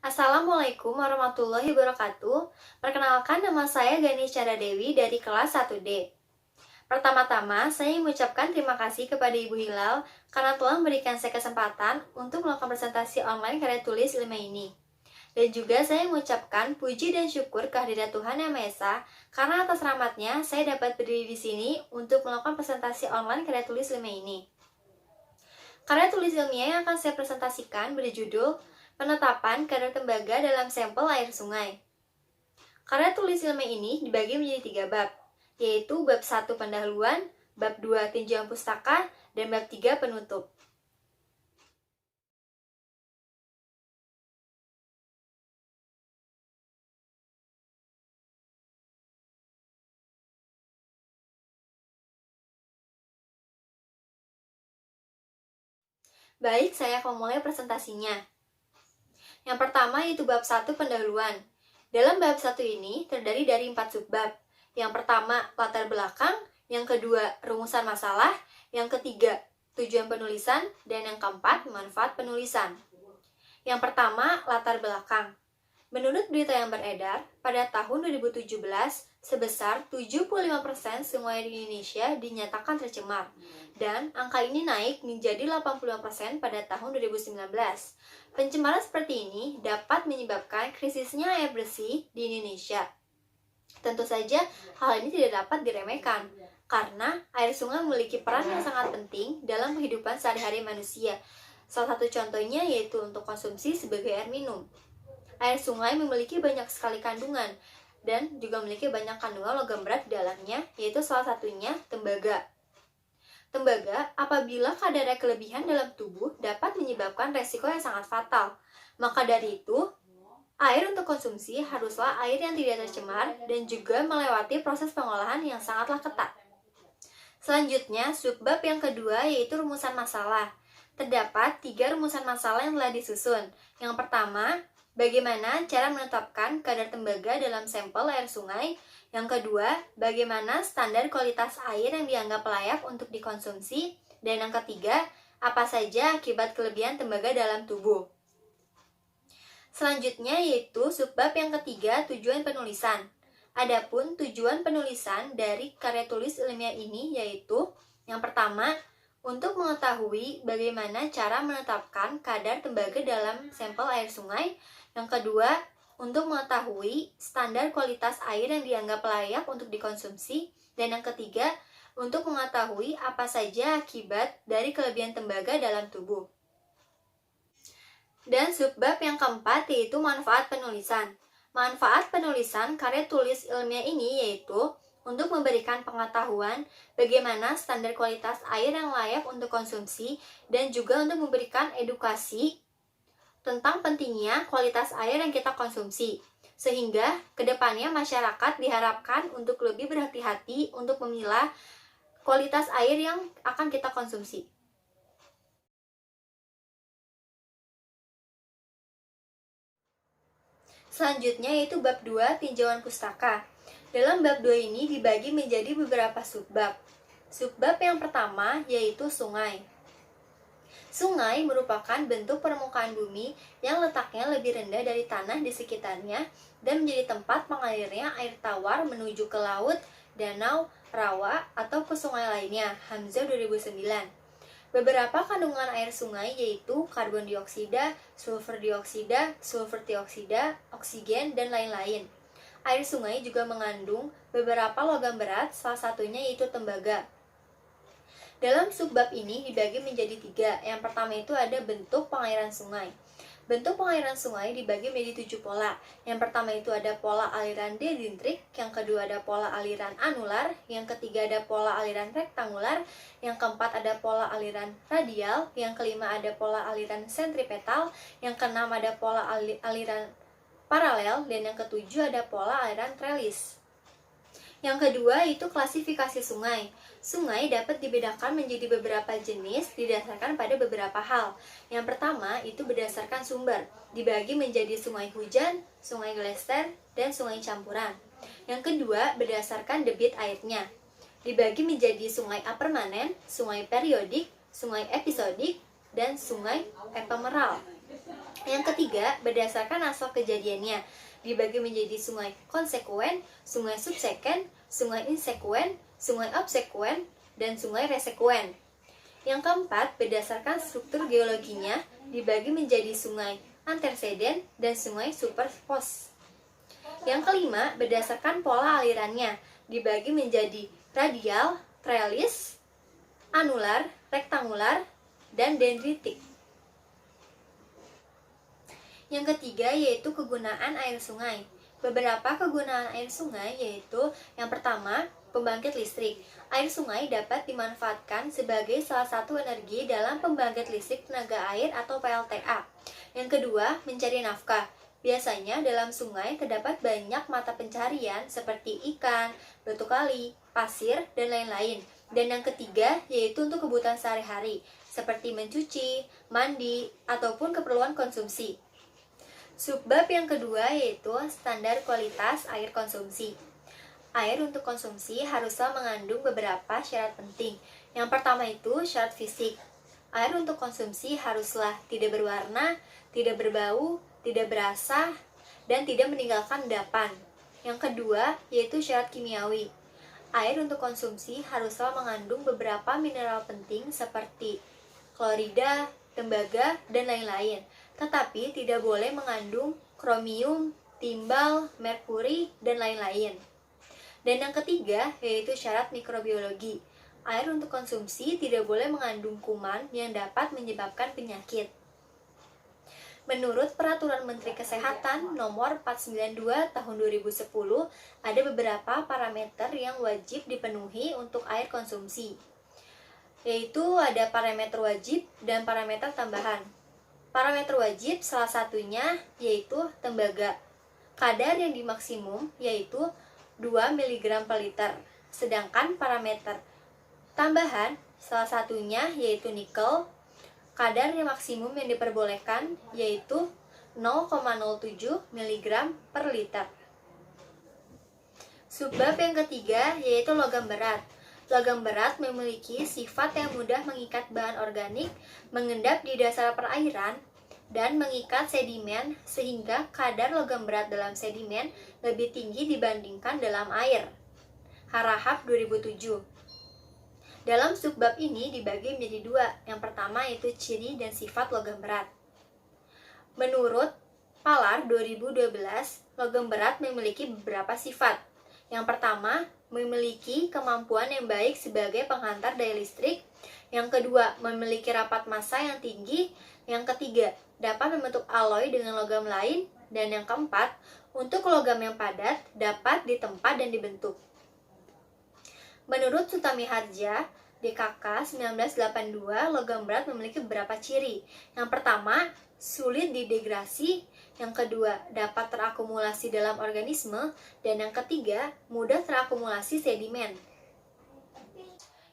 Assalamualaikum warahmatullahi wabarakatuh. Perkenalkan, nama saya Ganesha Dewi dari kelas 1D. Pertama-tama, saya mengucapkan terima kasih kepada Ibu Hilal karena telah memberikan saya kesempatan untuk melakukan presentasi online karya tulis ilmiah ini. Dan juga saya mengucapkan puji dan syukur kehadirat Tuhan Yang Maha Esa karena atas rahmatnya saya dapat berdiri di sini untuk melakukan presentasi online karya tulis ilmiah ini. Karya tulis ilmiah yang akan saya presentasikan berjudul Penetapan kadar tembaga dalam sampel air sungai. Karya tulis ilmiah ini dibagi menjadi 3 bab, yaitu bab 1 pendahuluan, bab 2 tinjauan pustaka, dan bab 3 penutup. Baik, saya akan mulai presentasinya. Yang pertama yaitu bab 1 pendahuluan. Dalam bab 1 ini terdiri dari 4 subbab. Yang pertama, latar belakang. Yang kedua, rumusan masalah. Yang ketiga, tujuan penulisan. Dan yang keempat, manfaat penulisan. Yang pertama, latar belakang. Menurut berita yang beredar, pada tahun 2017, sebesar 75% sungai di Indonesia dinyatakan tercemar. Dan angka ini naik menjadi 85% pada tahun 2019. Pencemaran seperti ini dapat menyebabkan krisisnya air bersih di Indonesia. Tentu saja, hal ini tidak dapat diremehkan, karena air sungai memiliki peran yang sangat penting dalam kehidupan sehari-hari manusia. Salah satu contohnya yaitu untuk konsumsi sebagai air minum. Air sungai memiliki banyak sekali kandungan, dan juga memiliki banyak kandungan logam berat di dalamnya, yaitu salah satunya tembaga. Tembaga, apabila kadarnya kelebihan dalam tubuh, dapat menyebabkan resiko yang sangat fatal. Maka dari itu, air untuk konsumsi haruslah air yang tidak tercemar dan juga melewati proses pengolahan yang sangatlah ketat. Selanjutnya, subbab yang kedua yaitu rumusan masalah. Terdapat 3 rumusan masalah yang telah disusun. Yang pertama, bagaimana cara menetapkan kadar tembaga dalam sampel air sungai. Yang kedua, bagaimana standar kualitas air yang dianggap layak untuk dikonsumsi. Dan yang ketiga, apa saja akibat kelebihan tembaga dalam tubuh. Selanjutnya yaitu subbab yang ketiga, tujuan penulisan. Adapun tujuan penulisan dari karya tulis ilmiah ini yaitu yang pertama, untuk mengetahui bagaimana cara menetapkan kadar tembaga dalam sampel air sungai. Yang kedua, untuk mengetahui standar kualitas air yang dianggap layak untuk dikonsumsi. Dan yang ketiga, untuk mengetahui apa saja akibat dari kelebihan tembaga dalam tubuh. Dan subbab yang keempat yaitu manfaat penulisan. Manfaat penulisan karya tulis ilmiah ini yaitu untuk memberikan pengetahuan bagaimana standar kualitas air yang layak untuk konsumsi dan juga untuk memberikan edukasi tentang pentingnya kualitas air yang kita konsumsi. Sehingga kedepannya masyarakat diharapkan untuk lebih berhati-hati untuk memilah kualitas air yang akan kita konsumsi. Selanjutnya yaitu bab 2 tinjauan pustaka. Dalam bab 2 ini dibagi menjadi beberapa subbab. Subbab yang pertama yaitu sungai. Sungai merupakan bentuk permukaan bumi yang letaknya lebih rendah dari tanah di sekitarnya dan menjadi tempat mengalirnya air tawar menuju ke laut, danau, rawa, atau ke sungai lainnya. Hamzah 2009. Beberapa kandungan air sungai yaitu karbon dioksida, sulfur dioksida, sulfur dioksida, oksigen, dan lain-lain. Air sungai juga mengandung beberapa logam berat, salah satunya yaitu tembaga. Dalam subbab ini dibagi menjadi 3. Yang pertama itu ada bentuk pengairan sungai. Bentuk pengairan sungai dibagi menjadi 7 pola. Yang pertama itu ada pola aliran dedintrik, yang kedua ada pola aliran anular, yang ketiga ada pola aliran rektangular, yang keempat ada pola aliran radial, yang kelima ada pola aliran sentripetal, yang keenam ada pola aliran paralel, dan yang ketujuh ada pola aliran trelis. Yang kedua itu klasifikasi sungai. Sungai dapat dibedakan menjadi beberapa jenis didasarkan pada beberapa hal. Yang pertama itu berdasarkan sumber, dibagi menjadi sungai hujan, sungai glester, dan sungai campuran. Yang kedua berdasarkan debit airnya, dibagi menjadi sungai apermanen, sungai periodik, sungai episodik, dan sungai epemeral. Yang ketiga, berdasarkan asal kejadiannya, dibagi menjadi sungai konsekuen, sungai subsekuen, sungai insekuen, sungai obsekuen, dan sungai resekuen. Yang keempat, berdasarkan struktur geologinya, dibagi menjadi sungai antecedent dan sungai superpos. Yang kelima, berdasarkan pola alirannya, dibagi menjadi radial, trellis, anular, rektangular, dan dendritik. Yang ketiga yaitu kegunaan air sungai. Beberapa kegunaan air sungai yaitu yang pertama, pembangkit listrik. Air sungai dapat dimanfaatkan sebagai salah satu energi dalam pembangkit listrik tenaga air atau PLTA. Yang kedua, mencari nafkah. Biasanya dalam sungai terdapat banyak mata pencarian seperti ikan, batu kali, pasir, dan lain-lain. Dan yang ketiga yaitu untuk kebutuhan sehari-hari seperti mencuci, mandi, ataupun keperluan konsumsi. Subbab yang kedua yaitu standar kualitas air konsumsi. Air untuk konsumsi haruslah mengandung beberapa syarat penting. Yang pertama itu syarat fisik. Air untuk konsumsi haruslah tidak berwarna, tidak berbau, tidak berasa, dan tidak meninggalkan endapan. Yang kedua yaitu syarat kimiawi. Air untuk konsumsi haruslah mengandung beberapa mineral penting seperti klorida, tembaga, dan lain-lain. Tetapi tidak boleh mengandung kromium, timbal, merkuri, dan lain-lain. Dan yang ketiga yaitu syarat mikrobiologi. Air untuk konsumsi tidak boleh mengandung kuman yang dapat menyebabkan penyakit. Menurut Peraturan Menteri Kesehatan Nomor 492 Tahun 2010, ada beberapa parameter yang wajib dipenuhi untuk air konsumsi, yaitu ada parameter wajib dan parameter tambahan. Parameter wajib salah satunya yaitu tembaga. Kadar yang dimaksimum yaitu 2 mg per liter. Sedangkan parameter tambahan salah satunya yaitu nikel. Kadar yang maksimum yang diperbolehkan yaitu 0,07 mg per liter. Subbab yang ketiga yaitu logam berat. Logam berat memiliki sifat yang mudah mengikat bahan organik, mengendap di dasar perairan, dan mengikat sedimen sehingga kadar logam berat dalam sedimen lebih tinggi dibandingkan dalam air. Harahap 2007. Dalam subbab ini dibagi menjadi dua. Yang pertama yaitu ciri dan sifat logam berat. Menurut Palar 2012, logam berat memiliki beberapa sifat. Yang pertama, memiliki kemampuan yang baik sebagai penghantar daya listrik. Yang kedua, memiliki rapat massa yang tinggi. Yang ketiga, dapat membentuk alloy dengan logam lain. Dan yang keempat, untuk logam yang padat, dapat ditempa dan dibentuk. Menurut Sutami Harja, DKK 1982, logam berat memiliki beberapa ciri. Yang pertama, sulit didegrasi. Yang kedua, dapat terakumulasi dalam organisme. Dan yang ketiga, mudah terakumulasi sedimen.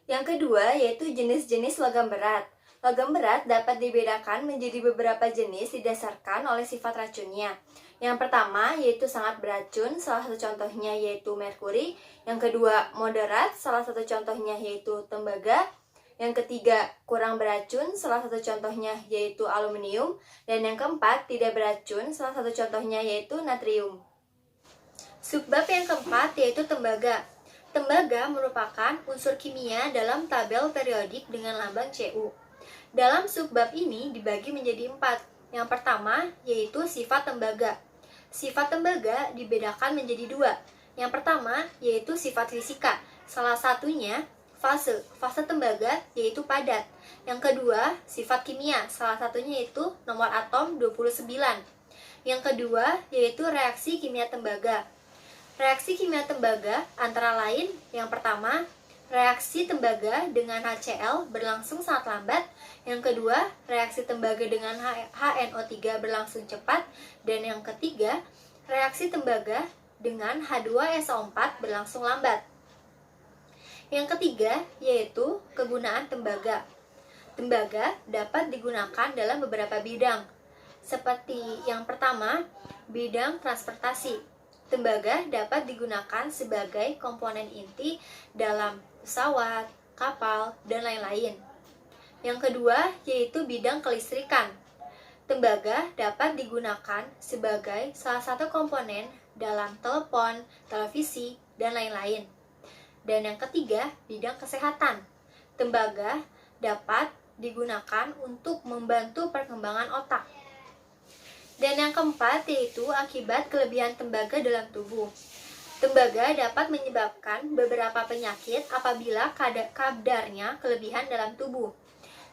Yang kedua, yaitu jenis-jenis logam berat. Logam berat dapat dibedakan menjadi beberapa jenis didasarkan oleh sifat racunnya. Yang pertama yaitu sangat beracun, salah satu contohnya yaitu merkuri. Yang kedua moderat, salah satu contohnya yaitu tembaga. Yang ketiga kurang beracun, salah satu contohnya yaitu aluminium. Dan yang keempat tidak beracun, salah satu contohnya yaitu natrium. Subbab yang keempat yaitu tembaga. Tembaga merupakan unsur kimia dalam tabel periodik dengan lambang Cu. Dalam subbab ini dibagi menjadi 4. Yang pertama yaitu sifat tembaga. Sifat tembaga dibedakan menjadi 2. Yang pertama yaitu sifat fisika. Salah satunya fase tembaga yaitu padat. Yang kedua sifat kimia. Salah satunya yaitu nomor atom 29. Yang kedua yaitu reaksi kimia tembaga. Reaksi kimia tembaga antara lain yang pertama, reaksi tembaga dengan HCl berlangsung sangat lambat. Yang kedua, reaksi tembaga dengan HNO3 berlangsung cepat. Dan yang ketiga, reaksi tembaga dengan H2SO4 berlangsung lambat. Yang ketiga, yaitu kegunaan tembaga. Tembaga dapat digunakan dalam beberapa bidang. Seperti yang pertama, bidang transportasi. Tembaga dapat digunakan sebagai komponen inti dalam pesawat, kapal, dan lain-lain. Yang kedua yaitu bidang kelistrikan. Tembaga dapat digunakan sebagai salah satu komponen dalam telepon, televisi, dan lain-lain. Dan yang ketiga, bidang kesehatan. Tembaga dapat digunakan untuk membantu perkembangan otak. Dan yang keempat yaitu akibat kelebihan tembaga dalam tubuh. Tembaga dapat menyebabkan beberapa penyakit apabila kadarnya kelebihan dalam tubuh.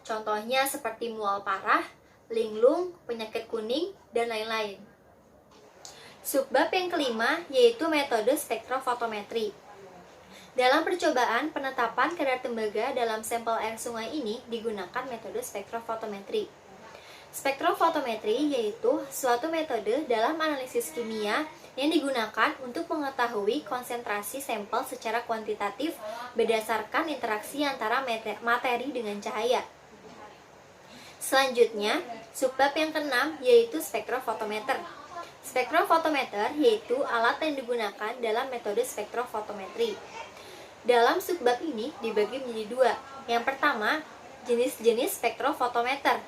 Contohnya seperti mual parah, linglung, penyakit kuning, dan lain-lain. Subbab yang kelima yaitu metode spektrofotometri. Dalam percobaan penetapan kadar tembaga dalam sampel air sungai ini digunakan metode spektrofotometri. Spektrofotometri yaitu suatu metode dalam analisis kimia yang digunakan untuk mengetahui konsentrasi sampel secara kuantitatif berdasarkan interaksi antara materi dengan cahaya. Selanjutnya, subbab yang keenam yaitu spektrofotometer. Spektrofotometer yaitu alat yang digunakan dalam metode spektrofotometri. Dalam subbab ini dibagi menjadi dua. Yang pertama, jenis-jenis spektrofotometer.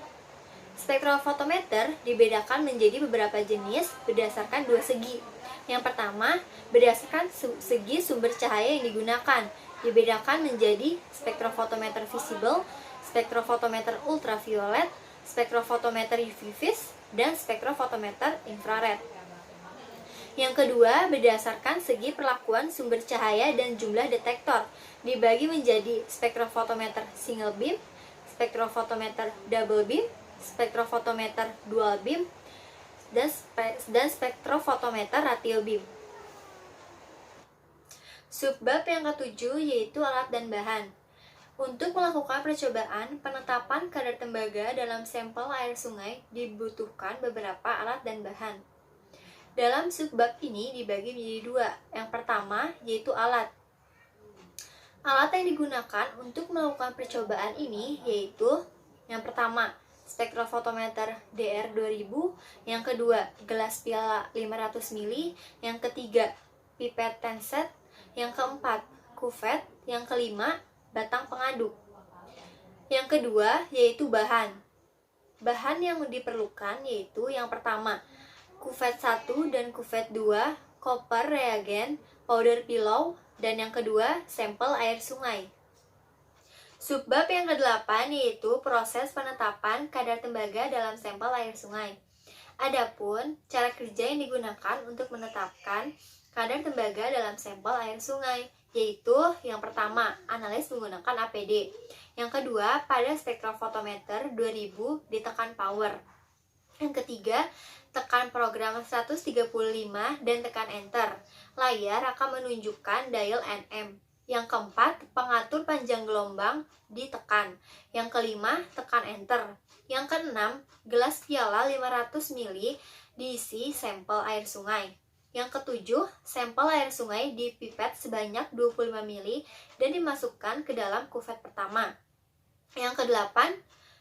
Spektrofotometer dibedakan menjadi beberapa jenis berdasarkan dua segi. Yang pertama, berdasarkan segi sumber cahaya yang digunakan. Dibedakan menjadi spektrofotometer visible, spektrofotometer ultraviolet, spektrofotometer UV vis, dan spektrofotometer infrared. Yang kedua, berdasarkan segi perlakuan sumber cahaya dan jumlah detektor, dibagi menjadi spektrofotometer single beam, spektrofotometer double beam, spektrofotometer dual beam, dan spektrofotometer ratio beam. Subbab yang ketujuh yaitu alat dan bahan. Untuk melakukan percobaan penetapan kadar tembaga dalam sampel air sungai dibutuhkan beberapa alat dan bahan. Dalam subbab ini dibagi menjadi dua. Yang pertama yaitu alat. Alat yang digunakan untuk melakukan percobaan ini yaitu yang pertama spektrofotometer DR2000, yang kedua gelas piala 500 ml, yang ketiga pipet tenset, yang keempat kuvet, yang kelima batang pengaduk. Yang kedua yaitu bahan. Bahan yang diperlukan yaitu yang pertama kuvet 1 dan kuvet 2, koper reagen, powder pillow, dan yang kedua sampel air sungai. Subbab yang ke-8 yaitu proses penetapan kadar tembaga dalam sampel air sungai. Adapun cara kerja yang digunakan untuk menetapkan kadar tembaga dalam sampel air sungai yaitu yang pertama, analis menggunakan APD. Yang kedua, pada spektrofotometer 2000 ditekan power. Yang ketiga, tekan program 135 dan tekan enter. Layar akan menunjukkan dial NM. Yang keempat, pengatur panjang gelombang ditekan. Yang kelima, tekan enter. Yang keenam, gelas piala 500 ml diisi sampel air sungai. Yang ketujuh, sampel air sungai dipipet sebanyak 25 ml dan dimasukkan ke dalam kuvet pertama. Yang kedelapan,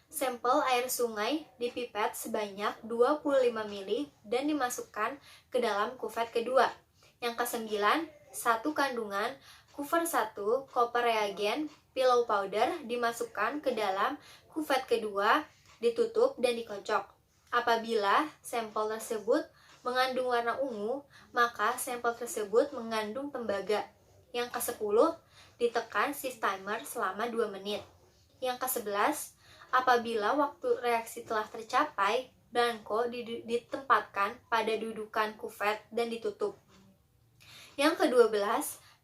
sampel air sungai dipipet sebanyak 25 ml dan dimasukkan ke dalam kuvet kedua. Yang kesembilan, satu kandungan kuver 1 koper reagen pillow powder dimasukkan ke dalam kuvet kedua, ditutup dan dikocok. Apabila sampel tersebut mengandung warna ungu, maka sampel tersebut mengandung tembaga. Yang ke-10, ditekan shift timer selama 2 menit. Yang ke-11, apabila waktu reaksi telah tercapai, blanko ditempatkan pada dudukan kuvet dan ditutup. Yang ke-12,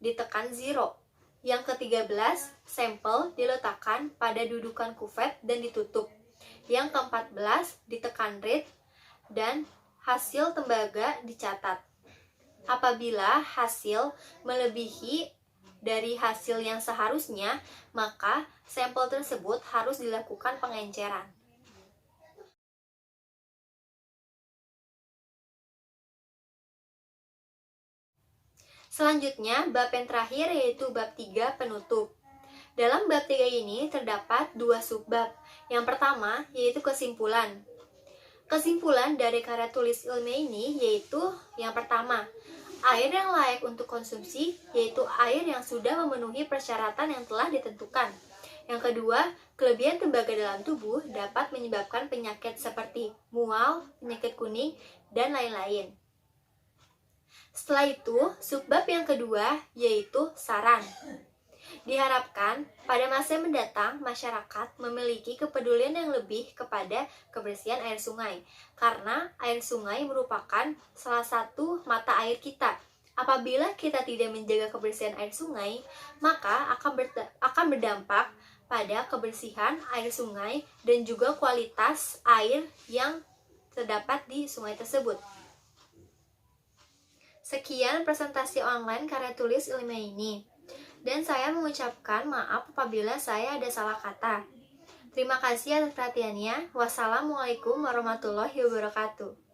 ditekan zero. Yang ke-13, sampel diletakkan pada dudukan kuvet dan ditutup. Yang ke-14, ditekan read dan hasil tembaga dicatat. Apabila hasil melebihi dari hasil yang seharusnya, maka sampel tersebut harus dilakukan pengenceran. Selanjutnya, bab yang terakhir yaitu bab 3 penutup. Dalam bab 3 ini terdapat 2 subbab. Yang pertama yaitu kesimpulan. Kesimpulan dari karya tulis ilmiah ini yaitu yang pertama, air yang layak untuk konsumsi yaitu air yang sudah memenuhi persyaratan yang telah ditentukan. Yang kedua, kelebihan tembaga dalam tubuh dapat menyebabkan penyakit seperti mual, penyakit kuning, dan lain-lain. Setelah itu, subbab yang kedua yaitu saran. Diharapkan pada masa mendatang masyarakat memiliki kepedulian yang lebih kepada kebersihan air sungai, karena air sungai merupakan salah satu mata air kita. Apabila kita tidak menjaga kebersihan air sungai, maka akan berdampak pada kebersihan air sungai dan juga kualitas air yang terdapat di sungai tersebut. Sekian presentasi online karya tulis ilmiah ini. Dan saya mengucapkan maaf apabila saya ada salah kata. Terima kasih atas perhatiannya. Wassalamualaikum warahmatullahi wabarakatuh.